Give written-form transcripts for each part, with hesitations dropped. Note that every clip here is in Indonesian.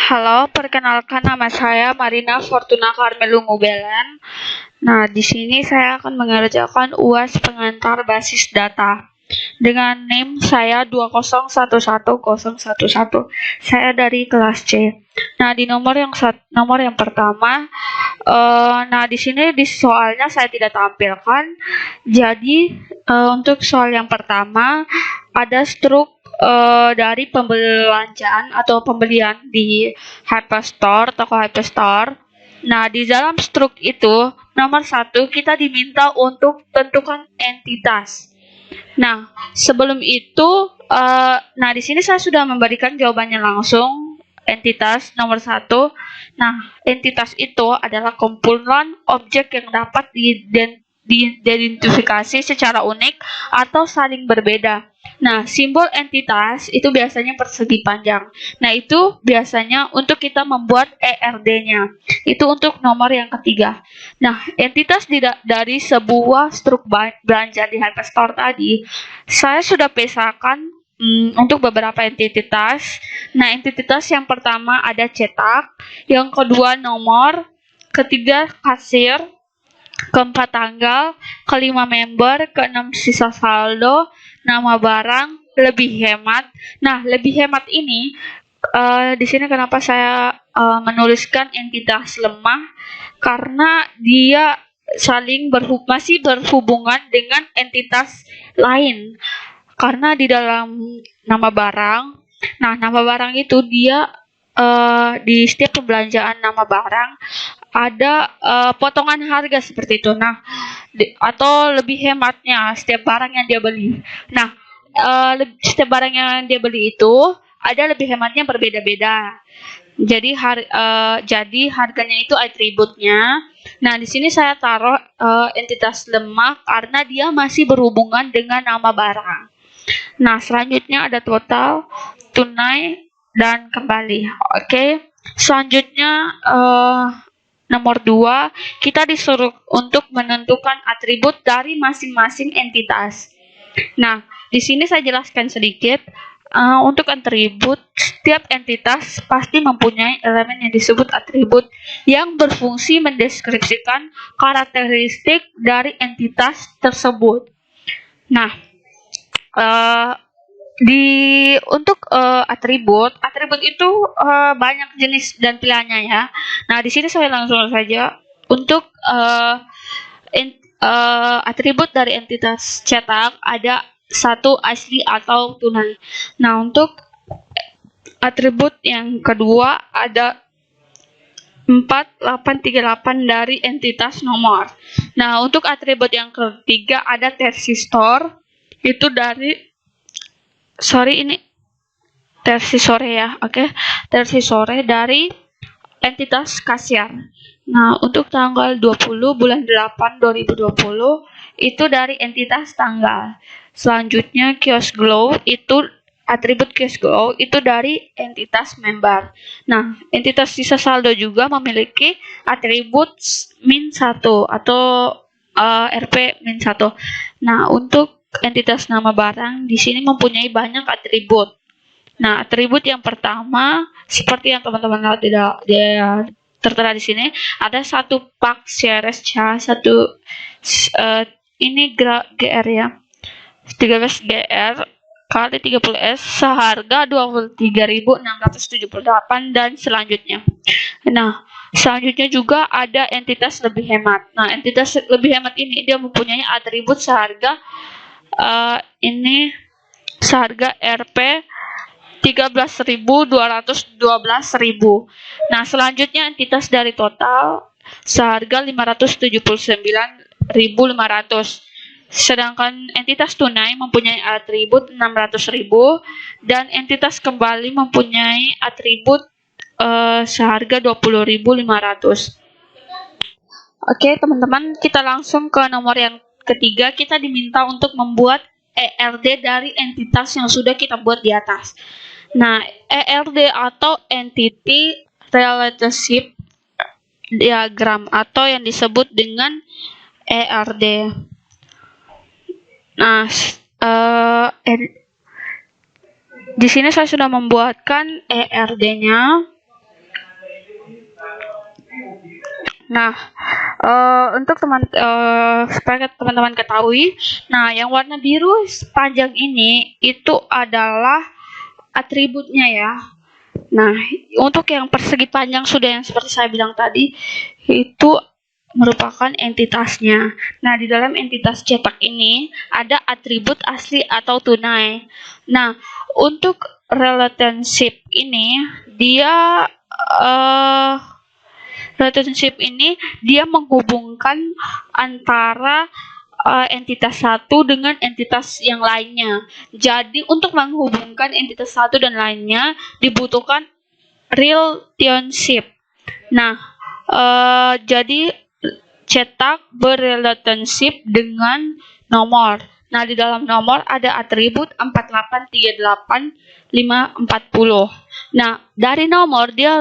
Halo, perkenalkan nama saya Marina Fortuna Carmelu Ngubelen. Nah, di sini saya akan mengerjakan UAS pengantar basis data dengan NIM saya 2011011. Saya dari kelas C. Nah, di nomor yang pertama, nah di sini di soalnya saya tidak tampilkan. Jadi untuk soal yang pertama ada struk dari pembelanjaan atau pembelian di Hyperstore, toko Hyperstore. Nah, di dalam struk itu nomor 1 kita diminta untuk tentukan entitas. Nah, sebelum itu, nah di sini saya sudah memberikan jawabannya langsung. Entitas nomor 1. Nah, entitas itu adalah kumpulan objek yang dapat diidentifikasi secara unik atau saling berbeda. Nah, simbol entitas itu biasanya persegi panjang. Nah, itu biasanya untuk kita membuat ERD-nya. Itu untuk nomor yang ketiga. Nah, entitas dari sebuah struk belanja di Hyperstore tadi, saya sudah pesakan untuk beberapa entitas. Nah, entitas yang pertama ada cetak, yang kedua nomor, ketiga kasir, keempat tanggal, kelima member, keenam sisa saldo, nama barang, lebih hemat. Nah, lebih hemat ini di sini kenapa saya menuliskan entitas lemah, karena dia masih berhubungan dengan entitas lain. Karena di dalam nama barang, nah nama barang itu dia di setiap pembelanjaan nama barang ada potongan harga seperti itu. Nah, atau lebih hematnya setiap barang yang dia beli. Nah, setiap barang yang dia beli itu ada lebih hematnya berbeda-beda. Jadi harganya itu atributnya. Nah, di sini saya taruh entitas lemah karena dia masih berhubungan dengan nama barang. Nah, selanjutnya ada total, tunai, dan kembali. Oke. Selanjutnya nomor 2, kita disuruh untuk menentukan atribut dari masing-masing entitas. Nah, di sini saya jelaskan sedikit. Untuk atribut, setiap entitas pasti mempunyai elemen yang disebut atribut yang berfungsi mendeskripsikan karakteristik dari entitas tersebut. Nah, untuk atribut itu banyak jenis dan pilihannya ya. Nah, di sini saya langsung saja untuk atribut dari entitas cetak ada 1 asli atau tunai. Nah, untuk atribut yang kedua ada 4838 dari entitas nomor. Nah, untuk atribut yang ketiga ada tersistor, itu dari tersisore dari entitas kasir. Nah, untuk tanggal 20 bulan 8 2020 itu dari entitas tanggal. Selanjutnya kios glow itu atribut kios glow itu dari entitas member. Nah, entitas sisa saldo juga memiliki atribut -1 atau RP -1. Nah, untuk entitas nama barang di sini mempunyai banyak atribut. Nah, atribut yang pertama seperti yang teman-teman lihat dia tertera di sini ada 1 pak series C1 ini GR ya. 13 GR kali 30S seharga 23.678 dan selanjutnya. Nah, selanjutnya juga ada entitas lebih hemat. Nah, entitas lebih hemat ini dia mempunyai atribut seharga ini seharga RP 13.212.000. Nah, selanjutnya entitas dari total seharga 579.500. Sedangkan entitas tunai mempunyai atribut 600.000 dan entitas kembali mempunyai atribut seharga 20.500. Oke, teman-teman, kita langsung ke nomor yang ketiga. Kita diminta untuk membuat ERD dari entitas yang sudah kita buat di atas. Nah, ERD atau Entity Relationship Diagram atau yang disebut dengan ERD. Nah, di sini saya sudah membuatkan ERD-nya. Nah, untuk supaya teman-teman ketahui, nah yang warna biru panjang ini itu adalah atributnya ya. Nah, untuk yang persegi panjang sudah yang seperti saya bilang tadi, itu merupakan entitasnya. Nah, di dalam entitas cetak ini ada atribut asli atau tunai. Nah, untuk relationship ini dia menghubungkan antara entitas satu dengan entitas yang lainnya. Jadi untuk menghubungkan entitas satu dan lainnya dibutuhkan relationship. Nah, jadi cetak berrelationship dengan nomor. Nah, di dalam nomor ada atribut 4838540. Nah, dari nomor dia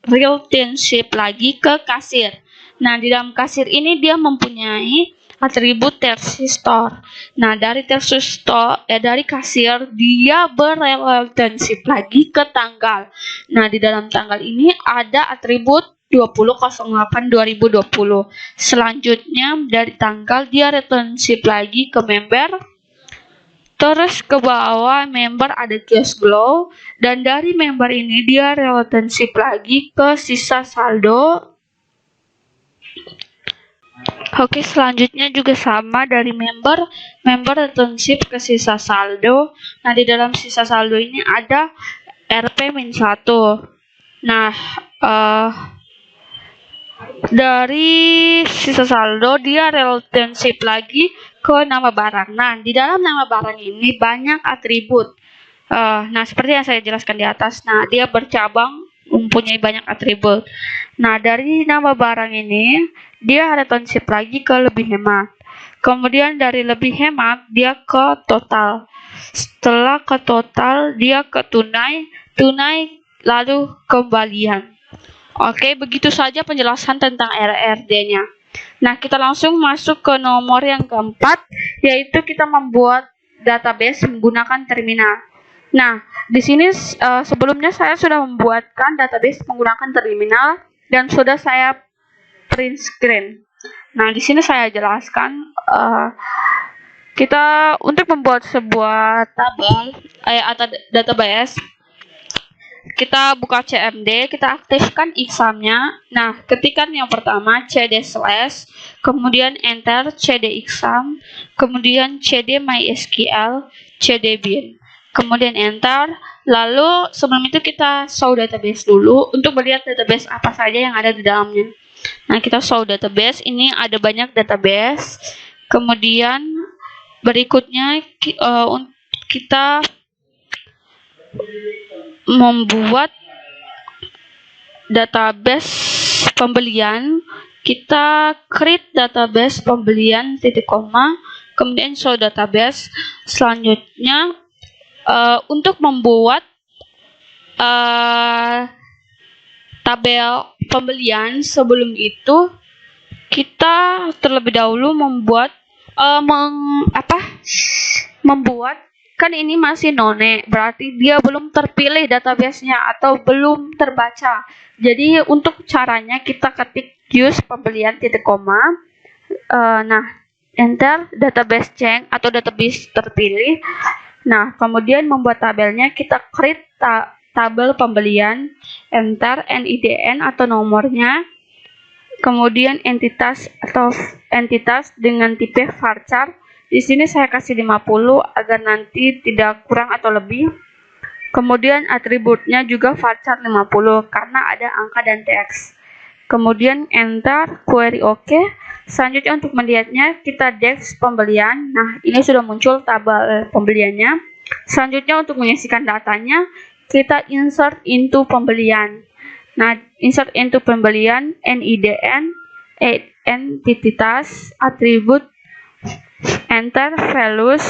relationship lagi ke kasir. Nah, di dalam kasir ini dia mempunyai atribut tersistor. Nah, dari dari kasir dia berrelationship lagi ke tanggal. Nah, di dalam tanggal ini ada atribut 20.08.2020. Selanjutnya dari tanggal dia relationship lagi ke member. Terus ke bawah member ada cash flow, dan dari member ini dia relationship lagi ke sisa saldo. Oke, selanjutnya juga sama dari member relationship ke sisa saldo. Nah, di dalam sisa saldo ini ada RP-1. Nah, dari sisa saldo dia relationship lagi ke nama barang. Nah, di dalam nama barang ini banyak atribut. Nah, seperti yang saya jelaskan di atas. Nah, dia bercabang mempunyai banyak atribut. Nah, dari nama barang ini dia relationship lagi ke lebih hemat. Kemudian dari lebih hemat dia ke total. Setelah ke total dia ke tunai lalu kembalian. Oke, begitu saja penjelasan tentang RRD-nya. Nah, kita langsung masuk ke nomor yang keempat, yaitu kita membuat database menggunakan terminal. Nah, di sini sebelumnya saya sudah membuatkan database menggunakan terminal dan sudah saya print screen. Nah, di sini saya jelaskan kita untuk membuat sebuah tabel atau database. Kita buka CMD, kita aktifkan exam-nya. Nah, ketikkan yang pertama cd/, kemudian enter cd exam, kemudian cd mysql, cd bin, kemudian enter. Lalu sebelum itu kita show database dulu untuk melihat database apa saja yang ada di dalamnya. Nah, kita show database, ini ada banyak database. Kemudian berikutnya kita membuat database pembelian. Kita create database pembelian titik koma, kemudian show database. Selanjutnya untuk membuat tabel pembelian, sebelum itu kita terlebih dahulu membuat kan ini masih none, berarti dia belum terpilih database-nya atau belum terbaca. Jadi untuk caranya kita ketik use pembelian titik koma, nah enter database change atau database terpilih. Nah, kemudian membuat tabelnya kita create tabel pembelian, enter NIDN atau nomornya, kemudian entitas dengan tipe varchar. Di sini saya kasih 50 agar nanti tidak kurang atau lebih. Kemudian atributnya juga varchar 50 karena ada angka dan teks. Kemudian enter, query OK. Selanjutnya untuk melihatnya kita desk pembelian. Nah, ini sudah muncul tabel pembeliannya. Selanjutnya untuk menyaksikan datanya kita insert into pembelian. Nah, insert into pembelian NIDN, entitas, atribut, enter, values,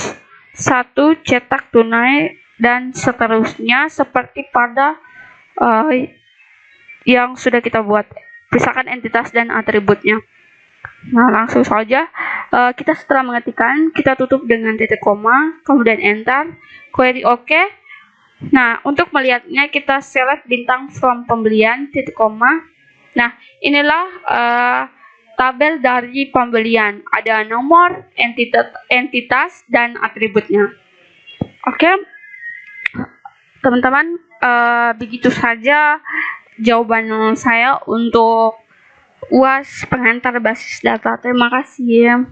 1 cetak tunai, dan seterusnya seperti pada yang sudah kita buat. Pisahkan entitas dan atributnya. Nah, langsung saja kita setelah mengetikkan, kita tutup dengan titik koma, kemudian enter, query OK. Nah, untuk melihatnya kita select bintang from pembelian titik koma. Nah, inilah tabel dari pembelian. Ada nomor, entitas dan atributnya. Oke, teman-teman, begitu saja jawaban saya untuk UAS pengantar basis data. Terima kasih.